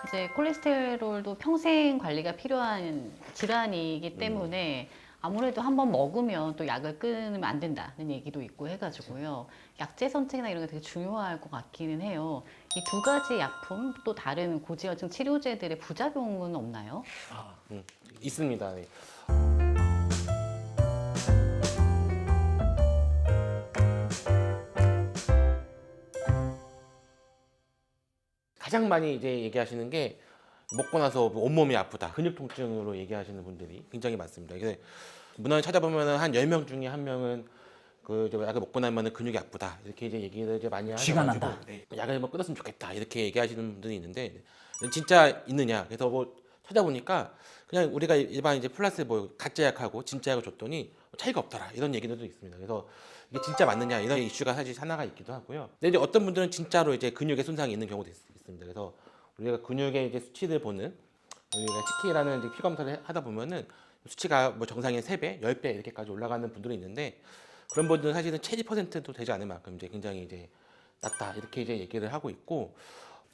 이제 콜레스테롤도 평생 관리가 필요한 질환이기 때문에 아무래도 한번 먹으면 또 약을 끊으면 안 된다는 얘기도 있고 해가지고요. 약제 선택이나 이런 게 되게 중요할 것 같기는 해요. 이 두 가지 약품 또 다른 고지혈증 치료제들의 부작용은 없나요? 있습니다. 네. 가장 많이 이제 얘기하시는 게 먹고 나서 온몸이 아프다, 근육 통증으로 얘기하시는 분들이 굉장히 많습니다. 이게 문헌을 찾아보면 한 10명 중에 한 명은 그 이제 약을 먹고 나면 근육이 아프다 이렇게 이제 얘기를 이제 많이 쥐가 하셔가지고 난다. 약을 뭐 끊었으면 좋겠다 이렇게 얘기하시는 분들이 있는데 진짜 있느냐? 그래서 뭐 찾아보니까 그냥 우리가 일반 이제 플라세보 가짜 약하고 진짜 약을 줬더니 차이가 없더라 이런 얘기들도 있습니다. 그래서 이게 진짜 맞느냐 이런 이슈가 사실 하나가 있기도 하고요. 근데 이제 어떤 분들은 진짜로 이제 근육에 손상이 있는 경우도 있습니다. 그래서 우리가 근육의 이제 수치를 보는 우리가 CK라는 이제 피 검사를 하다 보면은 수치가 뭐 정상의 3배, 10배 이렇게까지 올라가는 분들이 있는데 그런 분들은 사실은 체지 퍼센트도 되지 않을 만큼 이제 굉장히 이제 낮다 이렇게 이제 얘기를 하고 있고.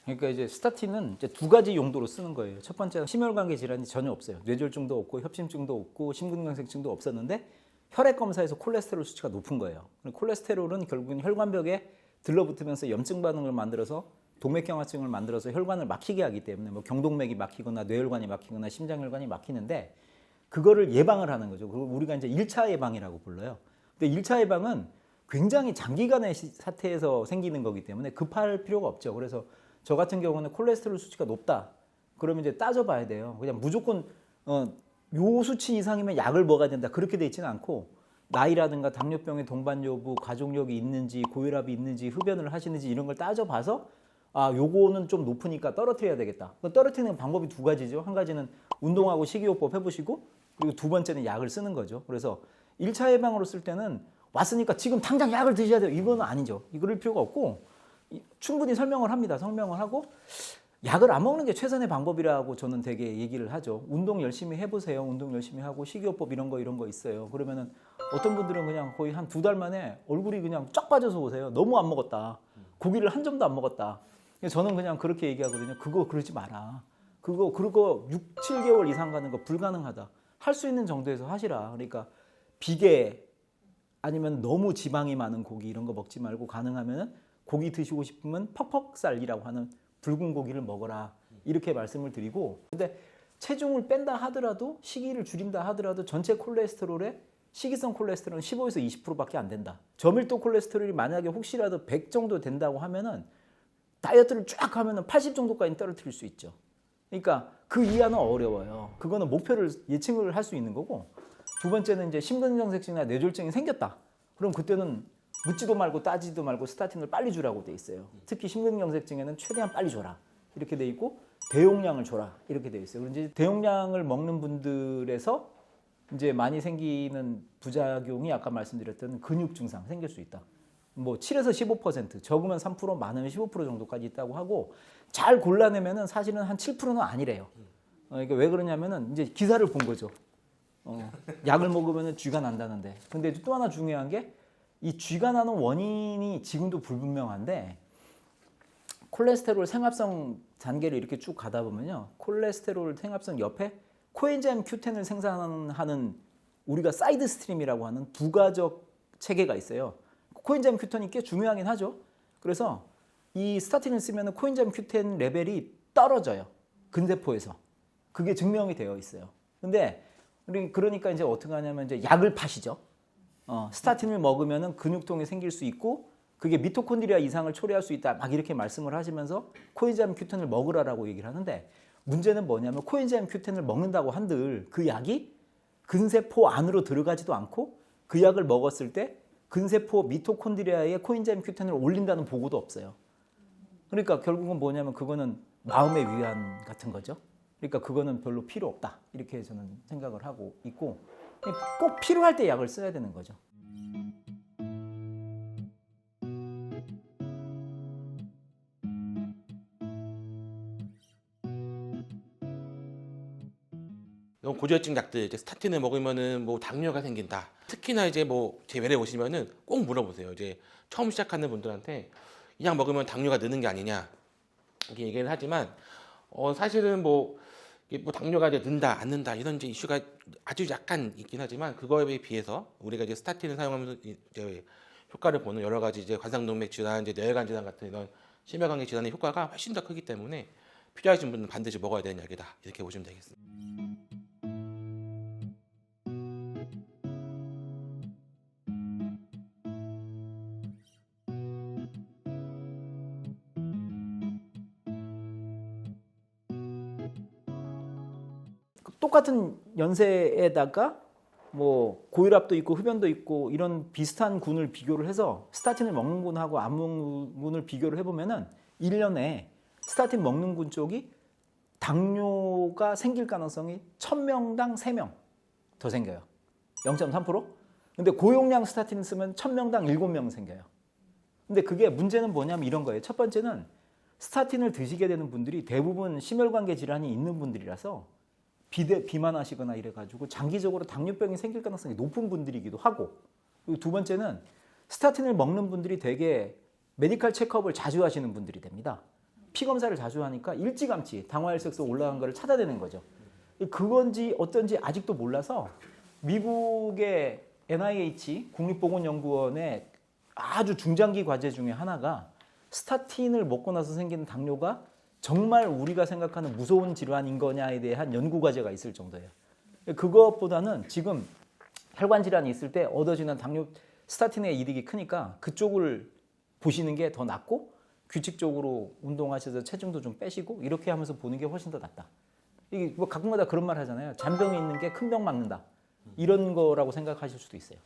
그러니까 이제 스타틴은 이제 두 가지 용도로 쓰는 거예요. 첫 번째는 심혈관계 질환이 전혀 없어요. 뇌졸중도 없고 협심증도 없고 심근경색증도 없었는데 혈액 검사에서 콜레스테롤 수치가 높은 거예요. 콜레스테롤은 결국은 혈관벽에 들러붙으면서 염증 반응을 만들어서 동맥경화증을 만들어서 혈관을 막히게 하기 때문에 뭐 경동맥이 막히거나 뇌혈관이 막히거나 심장혈관이 막히는데 그거를 예방을 하는 거죠. 그걸 우리가 이제 1차 예방이라고 불러요. 근데 1차 예방은 굉장히 장기간의 사태에서 생기는 거기 때문에 급할 필요가 없죠. 그래서 저 같은 경우는 콜레스테롤 수치가 높다. 그러면 이제 따져봐야 돼요. 그냥 무조건 요 수치 이상이면 약을 먹어야 된다. 그렇게 돼 있지는 않고 나이라든가 당뇨병의 동반 여부, 가족력이 있는지, 고혈압이 있는지, 흡연을 하시는지 이런 걸 따져봐서 아, 요거는 좀 높으니까 떨어뜨려야 되겠다. 떨어뜨리는 방법이 두 가지죠. 한 가지는 운동하고 식이요법 해보시고 그리고 두 번째는 약을 쓰는 거죠. 그래서 1차 예방으로 쓸 때는 왔으니까 지금 당장 약을 드셔야 돼요. 이거는 아니죠. 이럴 필요가 없고 충분히 설명을 합니다. 설명을 하고 약을 안 먹는 게 최선의 방법이라고 저는 되게 얘기를 하죠. 운동 열심히 해보세요. 운동 열심히 하고 식이요법 이런 거 있어요. 그러면은 어떤 분들은 그냥 거의 한 2달 만에 얼굴이 그냥 쫙 빠져서 오세요. 너무 안 먹었다. 고기를 한 점도 안 먹었다. 저는 그냥 그렇게 얘기하거든요. 그거 그러지 마라. 그거 6, 7개월 이상 가는 거 불가능하다. 할 수 있는 정도에서 하시라. 그러니까 비계 아니면 너무 지방이 많은 고기 이런 거 먹지 말고 가능하면 고기 드시고 싶으면 퍽퍽살이라고 하는 붉은 고기를 먹어라. 이렇게 말씀을 드리고 근데 체중을 뺀다 하더라도 식이를 줄인다 하더라도 전체 콜레스테롤에 식이성 콜레스테롤은 15에서 20%밖에 안 된다. 저밀도 콜레스테롤이 만약에 혹시라도 100 정도 된다고 하면은 다이어트를 쫙 하면은 80 정도까지 떨어뜨릴 수 있죠. 그러니까 그 이하는 어려워요. 그거는 목표를 예측을 할 수 있는 거고 두 번째는 이제 심근경색증이나 뇌졸중이 생겼다. 그럼 그때는 묻지도 말고 따지도 말고 스타틴을 빨리 주라고 돼 있어요. 특히 심근경색증에는 최대한 빨리 줘라. 이렇게 돼 있고 대용량을 줘라. 이렇게 돼 있어요. 그런지 대용량을 먹는 분들에서 이제 많이 생기는 부작용이 아까 말씀드렸던 근육 증상 생길 수 있다. 뭐 7에서 15%, 적으면 3%, 많으면 15% 정도까지 있다고 하고 잘 골라내면은 사실은 한 7%는 아니래요. 그러니까 왜 그러냐면은 이제 기사를 본 거죠. 약을 먹으면은 쥐가 난다는데. 근데 또 하나 중요한 게 이 쥐가 나는 원인이 지금도 불분명한데 콜레스테롤 생합성 단계를 이렇게 쭉 가다 보면요. 콜레스테롤 생합성 옆에 코엔자임 Q10을 생산하는 우리가 사이드 스트림이라고 하는 부가적 체계가 있어요. 코엔자임 Q10이 꽤 중요하긴 하죠. 그래서 이 스타틴을 쓰면 코엔자임 Q10 레벨이 떨어져요. 근세포에서. 그게 증명이 되어 있어요. 근데 그러니까 이제 어떻게 하냐면 이제 약을 파시죠. 스타틴을 먹으면 근육통이 생길 수 있고 그게 미토콘드리아 이상을 초래할 수 있다. 막 이렇게 말씀을 하시면서 코엔자임 Q10을 먹으라라고 얘기를 하는데 문제는 뭐냐면 코엔자임 Q10을 먹는다고 한들 그 약이 근세포 안으로 들어가지도 않고 그 약을 먹었을 때 근세포 미토콘드리아에 코엔자임 Q10을 올린다는 보고도 없어요. 그러니까 결국은 뭐냐면 그거는 마음의 위안 같은 거죠. 그러니까 그거는 별로 필요 없다. 이렇게 저는 생각을 하고 있고 꼭 필요할 때 약을 써야 되는 거죠. 이런 고지혈증 약들 이제 스타틴을 먹으면은 뭐 당뇨가 생긴다. 특히나 이제 뭐 제 외래 오시면은 꼭 물어보세요. 이제 처음 시작하는 분들한테 이 약 먹으면 당뇨가 느는 게 아니냐 이렇게 얘기를 하지만 사실은 뭐, 이게 뭐 당뇨가 이제 는다 안 는다 이런 이제 이슈가 아주 약간 있긴 하지만 그거에 비해서 우리가 이제 스타틴을 사용하면서 이제 효과를 보는 여러 가지 이제 관상동맥 질환, 이제 뇌혈관 질환 같은 이런 심혈관계 질환의 효과가 훨씬 더 크기 때문에 필요하신 분은 반드시 먹어야 되는 약이다 이렇게 보시면 되겠습니다. 똑같은 연세에다가 뭐 고혈압도 있고 흡연도 있고 이런 비슷한 군을 비교를 해서 스타틴을 먹는 군하고 안 먹는 군을 비교를 해보면은 1년에 스타틴 먹는 군 쪽이 당뇨가 생길 가능성이 1000명당 3명 더 생겨요. 0.3%? 근데 고용량 스타틴 쓰면 1000명당 7명 생겨요. 근데 그게 문제는 뭐냐면 이런 거예요. 첫 번째는 스타틴을 드시게 되는 분들이 대부분 심혈관계 질환이 있는 분들이라서 비만하시거나 이래가지고 장기적으로 당뇨병이 생길 가능성이 높은 분들이기도 하고, 그리고 두 번째는 스타틴을 먹는 분들이 되게 메디컬 체크업을 자주 하시는 분들이 됩니다. 피 검사를 자주 하니까 일찌감치 당화혈색소 올라간 거를 찾아내는 거죠. 그건지 어떤지 아직도 몰라서 미국의 NIH 국립보건연구원의 아주 중장기 과제 중에 하나가 스타틴을 먹고 나서 생기는 당뇨가 정말 우리가 생각하는 무서운 질환인 거냐에 대한 연구 과제가 있을 정도예요. 그것보다는 지금 혈관 질환이 있을 때 얻어지는 당뇨 스타틴의 이득이 크니까 그쪽을 보시는 게 더 낫고, 규칙적으로 운동하셔서 체중도 좀 빼시고 이렇게 하면서 보는 게 훨씬 더 낫다. 이게 뭐 가끔마다 그런 말 하잖아요. 잔병이 있는 게 큰 병 막는다. 이런 거라고 생각하실 수도 있어요.